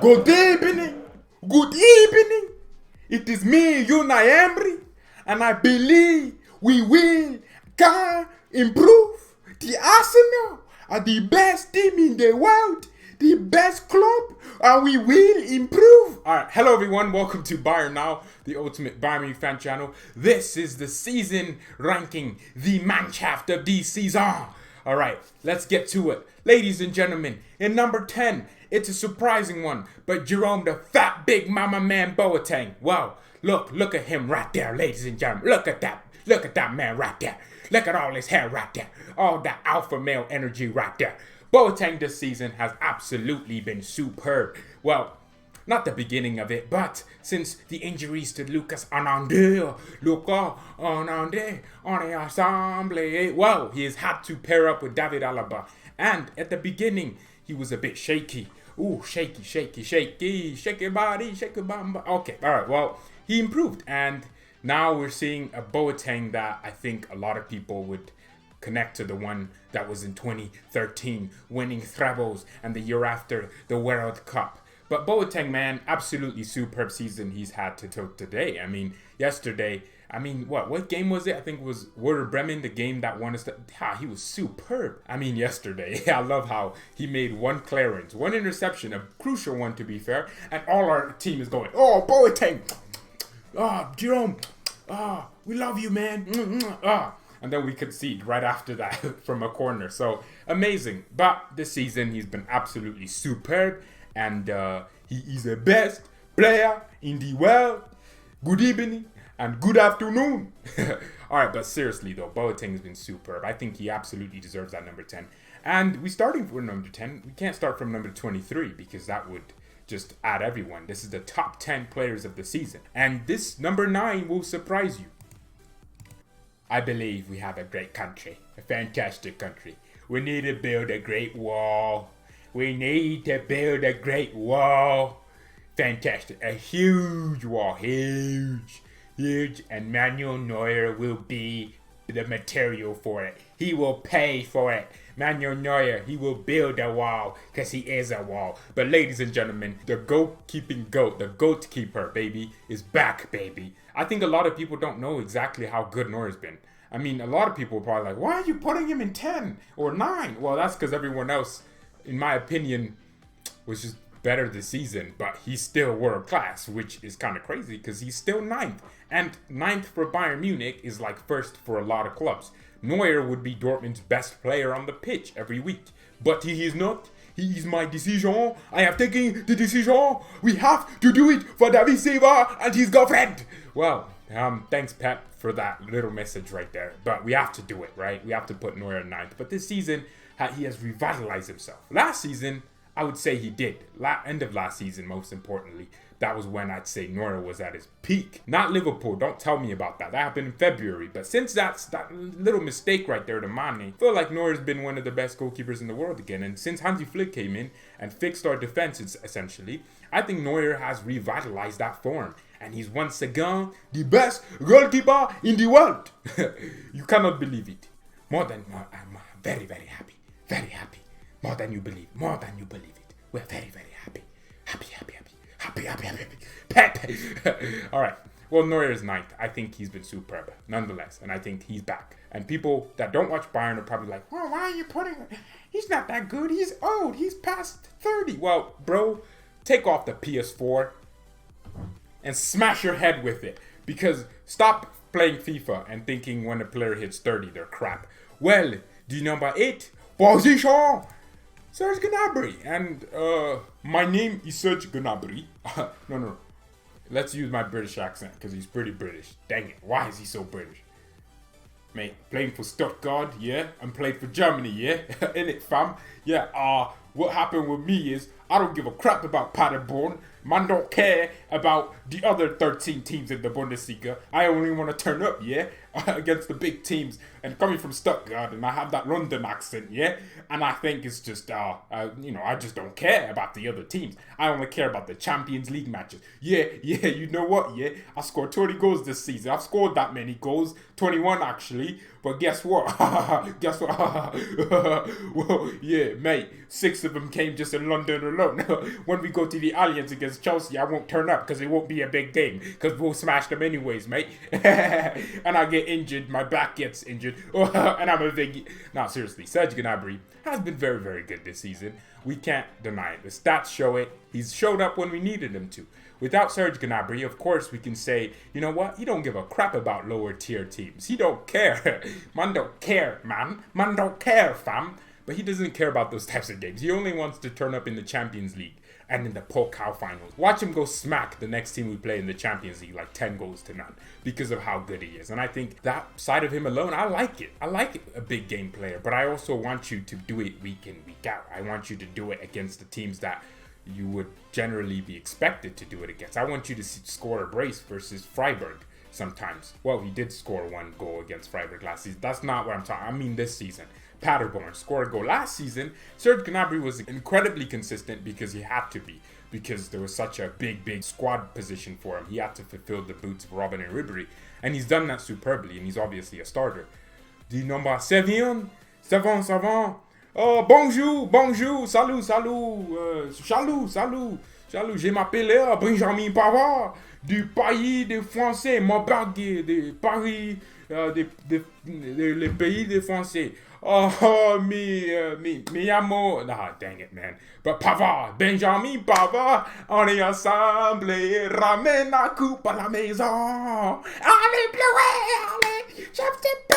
Good evening. Good evening. It is me, Unai Emery, and I believe we can improve. The Arsenal are the best team in the world, the best club, and we will improve. Alright, hello everyone, welcome to BayernNow, the ultimate Bayern Munich fan channel. This is the season ranking, the Mannschaft of the season. Alright, let's get to it. Ladies and gentlemen, in number 10, it's a surprising one, but Jerome the fat big mama man Boateng. Wow, look at him right there, ladies and gentlemen. Look at that man right there. Look at all his hair right there. All that alpha male energy right there. Boateng this season has absolutely been superb. Well, not the beginning of it, but since the injuries to Lucas Hernandez, well, he has had to pair up with David Alaba. And at the beginning, he was a bit shaky. Ooh, shaky body, shaky bum. Okay, all right, well, he improved. And now we're seeing a Boateng that I think a lot of people would connect to the one that was in 2013, winning trebles, and the year after, the World Cup. But Boateng, man, absolutely superb season he's had to today. I mean, yesterday, what game was it? I think it was Werder Bremen, the game that won us. He was superb. I mean, yesterday, I love how he made one clearance, one interception, a crucial one to be fair, and all our team is going, oh, Boateng, Jerome, we love you, man, and then we concede right after that from a corner. So, amazing. But this season, he's been absolutely superb, and he is the best player in the world. Good evening and good afternoon. Alright, but seriously though, Boateng has been superb. I think he absolutely deserves that number 10. And we starting for number 10. We can't start from number 23 because that would just add everyone. This is the top 10 players of the season. And this number 9 will surprise you. I believe we have a great country. A fantastic country. We need to build a great wall. We need to build a great wall. Fantastic. A huge wall. Huge. And Manuel Neuer will be the material for it. He will pay for it. Manuel Neuer, he will build a wall because he is a wall. But ladies and gentlemen, the goalkeeping goat, the goalkeeper, baby, is back, baby. I think a lot of people don't know exactly how good Neuer's been. I mean, a lot of people are probably like, why are you putting him in 10 or 9? Well, that's because everyone else, in my opinion, was just better this season, but he's still world class, which is kind of crazy because he's still 9th. And 9th for Bayern Munich is like first for a lot of clubs. Neuer would be Dortmund's best player on the pitch every week, but he is not. He is my decision. I have taken the decision. We have to do it for David Silva and his girlfriend. Well, thanks Pep for that little message right there, but we have to do it, right? We have to put Neuer 9th. But this season, he has revitalized himself. Last season, I would say he did. End of last season, most importantly. That was when I'd say Neuer was at his peak. Not Liverpool. Don't tell me about that. That happened in February. But since that little mistake right there to Mane, I feel like Neuer's been one of the best goalkeepers in the world again. And since Hansi Flick came in and fixed our defenses, essentially, I think Neuer has revitalized that form. And he's once again the best goalkeeper in the world. You cannot believe it. I'm very, very happy. Very happy. More than you believe it. We're very, very happy. Happy. Pep. All right. Well, Neuer is 9th. I think he's been superb, nonetheless, and I think he's back. And people that don't watch Bayern are probably like, "Oh, why are you putting him? He's not that good. He's old. He's past 30." Well, bro, take off the PS4 and smash your head with it, because stop playing FIFA and thinking when a player hits 30, they're crap. Well, the number 8 position. Serge Gnabry, and my name is Serge Gnabry. No. Let's use my British accent because he's pretty British. Dang it, why is he so British? Mate, playing for Stuttgart, yeah, and played for Germany, yeah, in it, fam. Yeah, what happened with me is I don't give a crap about Paderborn. Man don't care about the other 13 teams in the Bundesliga. I only want to turn up, yeah, against the big teams. And coming from Stuttgart, and I have that London accent, yeah. And I think it's just, I just don't care about the other teams. I only care about the Champions League matches. Yeah, you know what, yeah. I scored 20 goals this season. I've scored that many goals, 21 actually. But guess what? Well, yeah, mate, 6 of them came just in London alone. When we go to the Allianz against Chelsea, I won't turn up because it won't be a big game because we'll smash them anyways, mate. And I get injured, my back gets injured, and I'm a big... No, seriously, Serge Gnabry has been very, very good this season. We can't deny it. The stats show it. He's showed up when we needed him to. Without Serge Gnabry, of course, we can say, you know what? He don't give a crap about lower tier teams. He don't care. Man don't care, man. Man don't care, fam. But he doesn't care about those types of games. He only wants to turn up in the Champions League and in the Pokal finals. Watch him go smack the next team we play in the Champions League like 10 goals to none because of how good he is. And I think that side of him alone, I like it. I like a big game player, but I also want you to do it week in, week out. I want you to do it against the teams that you would generally be expected to do it against. I want you to score a brace versus Freiburg sometimes. Well, he did score 1 goal against Freiburg last season. That's not what I'm talking. I mean this season. Paderborn scored a goal last season. Serge Gnabry was incredibly consistent because he had to be. Because there was such a big squad position for him. He had to fulfill the boots of Robin and Ribéry. And he's done that superbly. And he's obviously a starter. Du number 7. Savant. Oh, bonjour, salut, je m'appelle Benjamin Pavard, du pays des Français, mon bague de Paris, le pays des Français. Oh, mi amo. Nah, dang it, man. But Pavard, Benjamin Pavard, on est ensemble, ramène la coupe à la maison. Allez, bleuets, allez,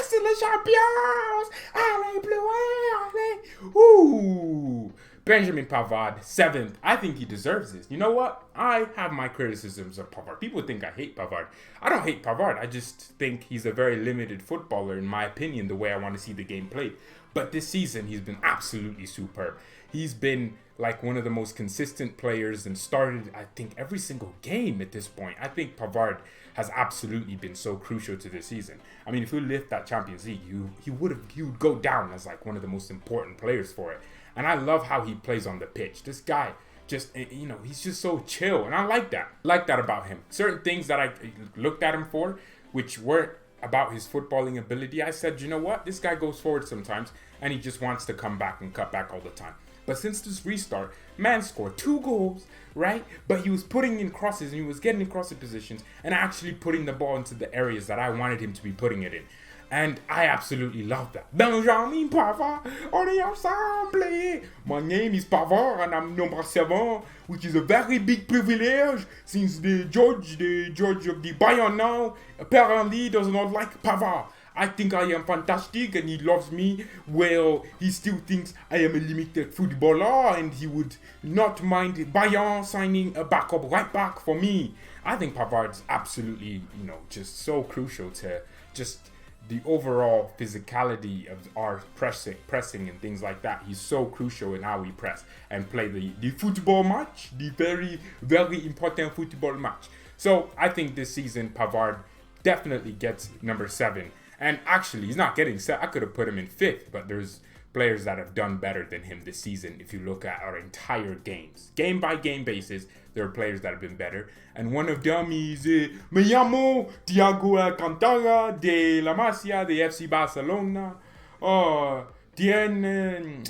c'est les champions. Allez, bleuets, allez. Ooh. Benjamin Pavard, 7th. I think he deserves this. You know what? I have my criticisms of Pavard. People think I hate Pavard. I don't hate Pavard. I just think he's a very limited footballer, in my opinion, the way I want to see the game played. But this season, he's been absolutely superb. He's been like one of the most consistent players and started, I think, every single game at this point. I think Pavard has absolutely been so crucial to this season. I mean, if we lift that Champions League, he would go down as like one of the most important players for it. And I love how he plays on the pitch. This guy just, you know, he's just so chill. And I like that. Like that about him. Certain things that I looked at him for, which weren't about his footballing ability, I said, you know what? This guy goes forward sometimes and he just wants to come back and cut back all the time. But since this restart, man scored 2 goals, right? But he was putting in crosses and he was getting in crossing positions and actually putting the ball into the areas that I wanted him to be putting it in. And I absolutely love that. Benjamin Pavard, on est ensemble. My name is Pavard and I'm number 7, which is a very big privilege since the judge of the BayernNow apparently does not like Pavard. I think I am fantastic and he loves me. Well, he still thinks I am a limited footballer and he would not mind Bayern signing a backup right back for me. I think Pavard's absolutely, you know, just so crucial to just the overall physicality of our pressing and things like that. He's so crucial in how we press and play the football match, the very, very important football match. So I think this season Pavard definitely gets number 7. And actually, he's not getting set. I could have put him in 5th, but there's players that have done better than him this season. If you look at our entire games, game by game basis, there are players that have been better. And one of them is me llamo Thiago Alcantara de la Masia de FC Barcelona. Oh, Tieno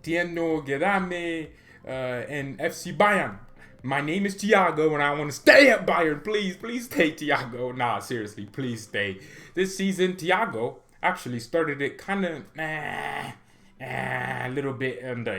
Gedame and FC Bayern. My name is Thiago and I want to stay at Bayern. Please stay, Thiago. Nah, seriously, please stay. This season, Thiago actually started it kind of a little bit under,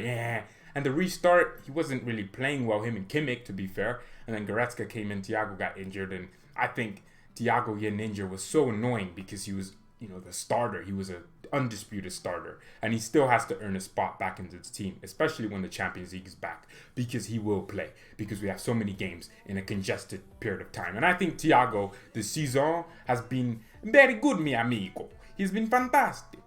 And the restart, he wasn't really playing well, him and Kimmich, to be fair. And then Goretzka came in, Thiago got injured. And I think Thiago getting injured was so annoying because he was, you know, the starter. He was an undisputed starter. And he still has to earn a spot back into the team, especially when the Champions League is back. Because he will play. Because we have so many games in a congested period of time. And I think Thiago, this season, has been very good, mi amigo. He's been fantastic.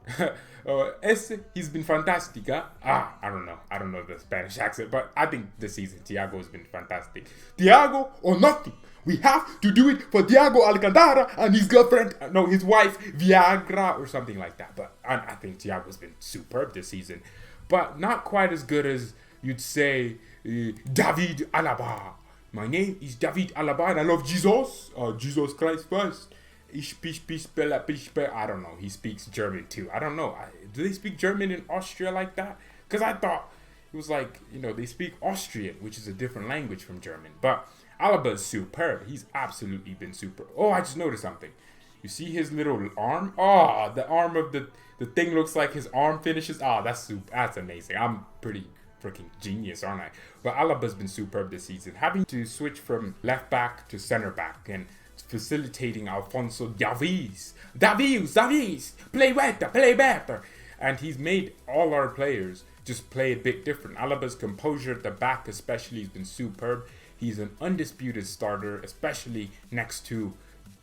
He's been fantastic. I don't know the Spanish accent, but I think this season Thiago has been fantastic. Thiago or nothing. We have to do it for Thiago Alcantara and his girlfriend, his wife, Viagra or something like that. But I think Thiago's been superb this season, but not quite as good as you'd say David Alaba. My name is David Alaba and I love Jesus. Jesus Christ first. I don't know. He speaks German too. I don't know. Do they speak German in Austria like that? Because I thought it was like, they speak Austrian, which is a different language from German. But Alaba is superb. He's absolutely been superb. Oh, I just noticed something. You see his little arm? Oh, the arm of the thing looks like his arm finishes. Oh, that's amazing. I'm pretty freaking genius, aren't I? But Alaba's been superb this season. Having to switch from left back to center back and facilitating Alphonso Davies. Davies, play better. And he's made all our players just play a bit different. Alaba's composure at the back especially has been superb. He's an undisputed starter, especially next to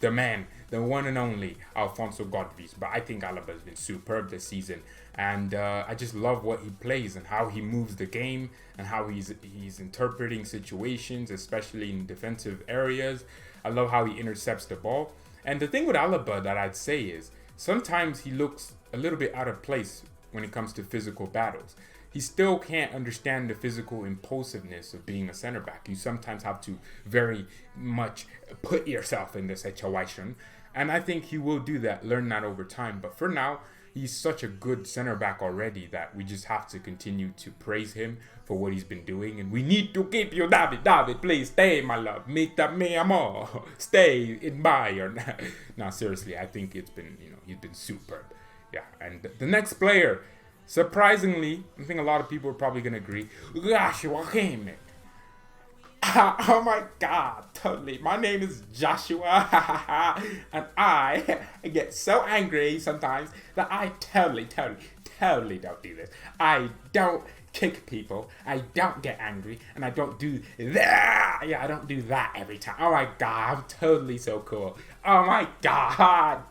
the man, the one and only Alphonso Davies. But I think Alaba's been superb this season. And I just love what he plays and how he moves the game and how he's interpreting situations, especially in defensive areas. I love how he intercepts the ball. And the thing with Alaba that I'd say is sometimes he looks a little bit out of place when it comes to physical battles. He still can't understand the physical impulsiveness of being a center back. You sometimes have to very much put yourself in the situation. And I think he will do that, learn that over time. But for now, he's such a good center back already that we just have to continue to praise him for what he's been doing. And we need to keep you, David. David, please stay, my love. Me amor. Stay in Bayern. No, seriously, I think it's been, he's been superb. Yeah, and the next player, surprisingly, I think a lot of people are probably going to agree, Joshua Kimmich. Oh my God, totally. My name is Joshua, and I get so angry sometimes that I totally don't do this. I don't kick people, I don't get angry, and I don't do that. Yeah, I don't do that every time. Oh my God, I'm totally so cool. Oh my God,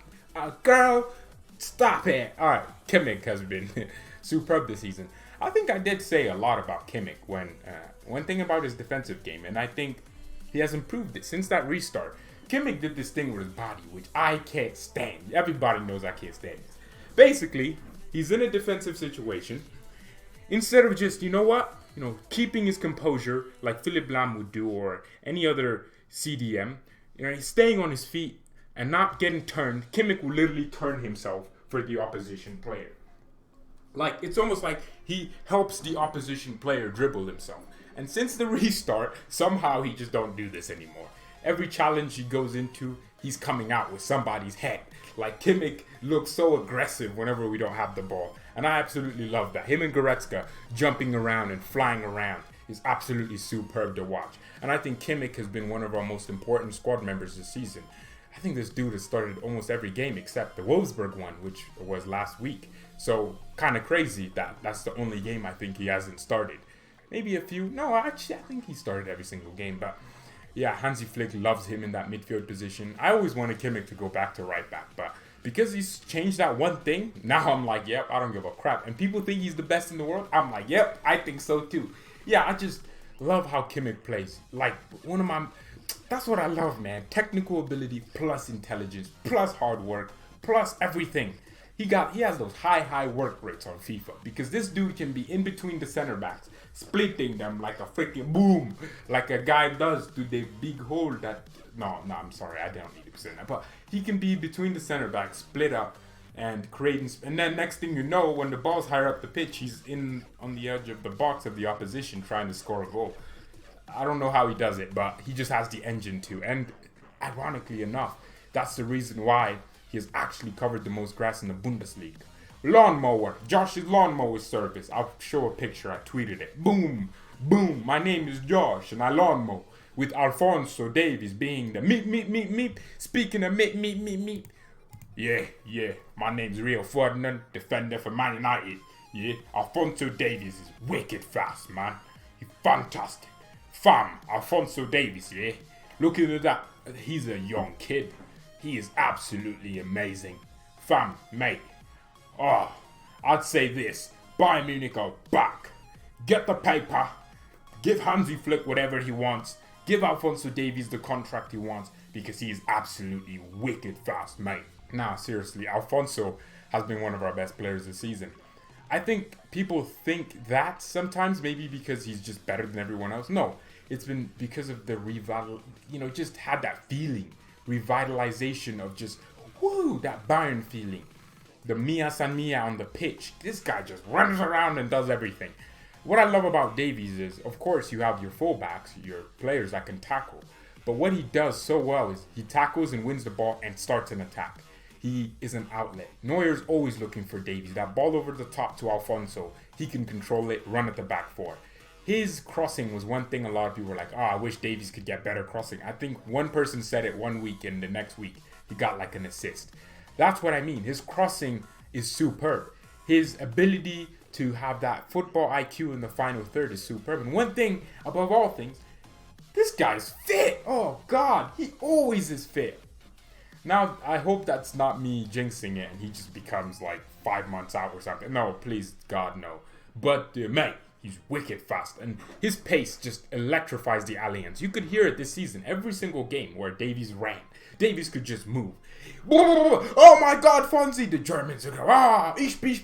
girl, stop it. All right, Kimmich has been superb this season. I think I did say a lot about Kimmich when one thing about his defensive game, and I think he has improved it since that restart. Kimmich did this thing with his body, which I can't stand. Everybody knows I can't stand this. Basically, he's in a defensive situation. Instead of just, keeping his composure like Philipp Lahm would do or any other CDM, he's staying on his feet and not getting turned. Kimmich will literally turn himself for the opposition player. Like, it's almost like he helps the opposition player dribble himself. And since the restart, somehow he just don't do this anymore. Every challenge he goes into, he's coming out with somebody's head. Like, Kimmich looks so aggressive whenever we don't have the ball. And I absolutely love that. Him and Goretzka jumping around and flying around is absolutely superb to watch. And I think Kimmich has been one of our most important squad members this season. I think this dude has started almost every game except the Wolfsburg one, which was last week. So, kind of crazy that that's the only game I think he hasn't started. Maybe a few. No, actually, I think he started every single game. But, yeah, Hansi Flick loves him in that midfield position. I always wanted Kimmich to go back to right back. But because he's changed that one thing, now I'm like, yep, I don't give a crap. And people think he's the best in the world. I'm like, yep, I think so too. Yeah, I just love how Kimmich plays. Like, that's what I love, man. Technical ability plus intelligence plus hard work plus everything. He has those high work rates on FIFA because this dude can be in between the center backs, splitting them like a freaking boom, like a guy does to the big hole that. No, I'm sorry, I don't need to say that. But he can be between the center backs, split up, and creating. And then next thing you know, when the ball's higher up the pitch, he's in on the edge of the box of the opposition trying to score a goal. I don't know how he does it, but he just has the engine to. And ironically enough, that's the reason why he has actually covered the most grass in the Bundesliga. Lawnmower. Josh's lawnmower service. I'll show a picture. I tweeted it. Boom. Boom. My name is Josh and I lawnmow. With Alphonso Davies being the meep. Speaking of meep. Yeah. My name's Rio Ferdinand, defender for Man United. Yeah. Alphonso Davies is wicked fast, man. He's fantastic. Alphonso Davies, yeah. Looking at that. He's a young kid. He is absolutely amazing. Mate. Oh, I'd say this. Bayern Munich are back. Get the paper. Give Hansi Flick whatever he wants. Give Alphonso Davies the contract he wants because he is absolutely wicked fast, mate. Nah, seriously, Alphonso has been one of our best players this season. I think people think that sometimes, maybe because he's just better than everyone else. No, it's been because of the just had that feeling. Revitalization of just, woo, that Bayern feeling. the Mia San Mia on the pitch. This guy just runs around and does everything. What I love about Davies is, of course, you have your fullbacks, your players that can tackle. But what he does so well is he tackles and wins the ball and starts an attack. He is an outlet. Neuer's always looking for Davies. That ball over the top to Alphonso, he can control it, run at the back four. His crossing was one thing a lot of people were like, I wish Davies could get better crossing. I think one person said it one week and the next week he got like an assist. That's what I mean. His crossing is superb. His ability to have that football IQ in the final third is superb. And one thing, above all things, this guy's fit. Oh, God. He always is fit. Now, I hope that's not me jinxing it and he just becomes like 5 months out or something. No, please, God, no. But, mate, he's wicked fast. And his pace just electrifies the Allianz. You could hear it this season. Every single game where Davies ran. Davies could just move. Oh my God, Fonzie! The Germans are ich be,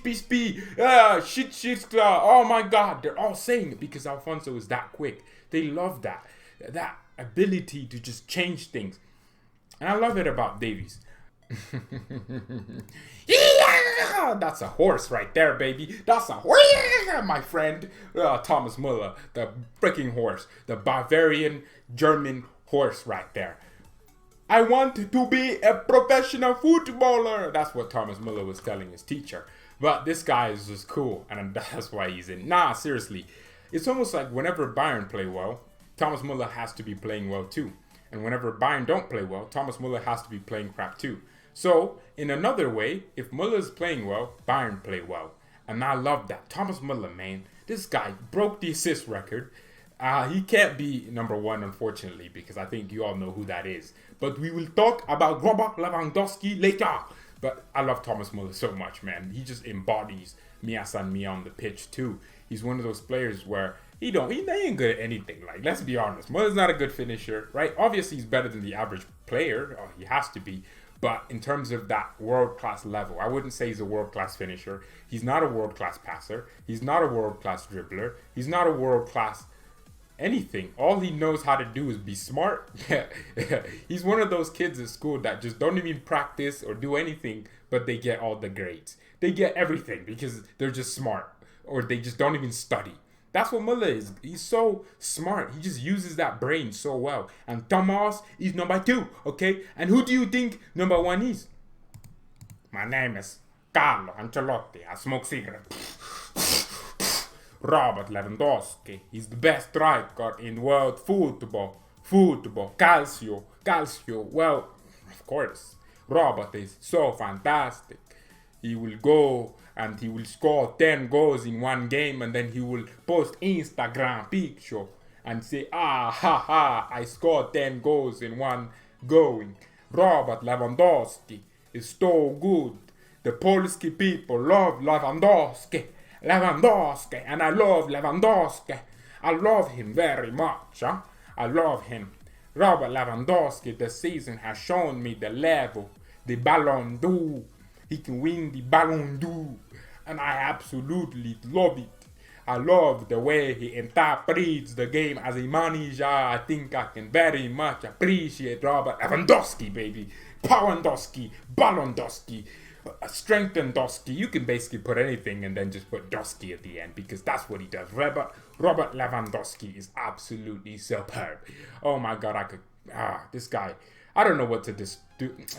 shit, oh my God! They're all saying it because Alfonso is that quick. They love that ability to just change things, and I love it about Davies. Yeah, that's a horse right there, baby. That's a horse, my friend. Thomas Muller, the freaking horse, the Bavarian German horse right there. I want to be a professional footballer. That's what Thomas Muller was telling his teacher. But this guy is just cool, and that's why he's in. Nah, seriously. It's almost like whenever Bayern play well, Thomas Muller has to be playing well too. And whenever Bayern don't play well, Thomas Muller has to be playing crap too. So, in another way, if Muller's playing well, Bayern play well. And I love that. Thomas Muller, man. This guy broke the assist record. He can't be number one, unfortunately, because I think you all know who that is. But we will talk about Robert Lewandowski later. But I love Thomas Muller so much, man. He just embodies Mia San Mia on the pitch, too. He's one of those players where he ain't good at anything. Like, let's be honest. Muller's not a good finisher, right? Obviously, he's better than the average player. He has to be. But in terms of that world-class level, I wouldn't say he's a world-class finisher. He's not a world-class passer. He's not a world-class dribbler. He's not a world-class anything. All he knows how to do is be smart. He's one of those kids at school that just don't even practice or do anything, but they get all the grades. They get everything because they're just smart, or they just don't even study. That's what Muller is. He's so smart. He just uses that brain so well. And Thomas is number 2, okay? And who do you think number 1 is? My name is Carlo Ancelotti. I smoke cigarettes. Robert Lewandowski is the best striker in world football. Calcio. Well, of course, Robert is so fantastic. He will go and he will score 10 goals in one game, and then he will post Instagram picture and say, I scored 10 goals in one going. Robert Lewandowski is so good. The Polish people love Lewandowski, and I love Lewandowski. I love him very much. I love him. Robert Lewandowski this season has shown me the level, the Ballon d'Or. He can win the Ballon d'Or, and I absolutely love it. I love the way he interprets the game as a manager. I think I can very much appreciate Robert Lewandowski, baby. Pawandowski, Ballondowski, Strengthendowski. You can basically put anything and then just put Dosky at the end, because that's what he does. Robert Lewandowski is absolutely superb. Oh my God, this guy. I don't know what to do.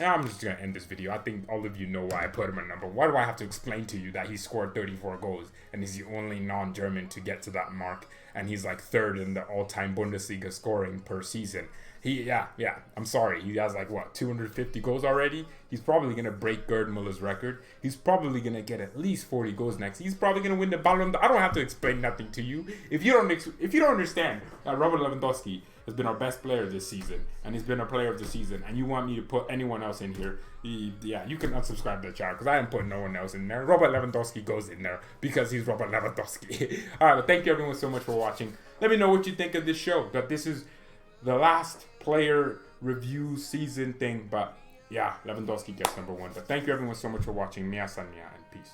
I'm just going to end this video. I think all of you know why I put him at number 1. Why do I have to explain to you that he scored 34 goals and he's the only non-German to get to that mark, and he's like 3rd in the all-time Bundesliga scoring per season? I'm sorry. He has like, 250 goals already? He's probably going to break Gerd Muller's record. He's probably going to get at least 40 goals next. He's probably going to win the Ballon d'Or. I don't have to explain nothing to you. If you don't understand that Robert Lewandowski has been our best player this season, and he's been a player of the season, and you want me to put anyone else in here, you can unsubscribe to the channel, because I am putting no one else in there. Robert Lewandowski goes in there because he's Robert Lewandowski. Alright, but thank you everyone so much for watching. Let me know what you think of this show. That this is the last player review season thing, but yeah, Lewandowski gets number 1. But thank you everyone so much for watching. Mia San Mia, and peace.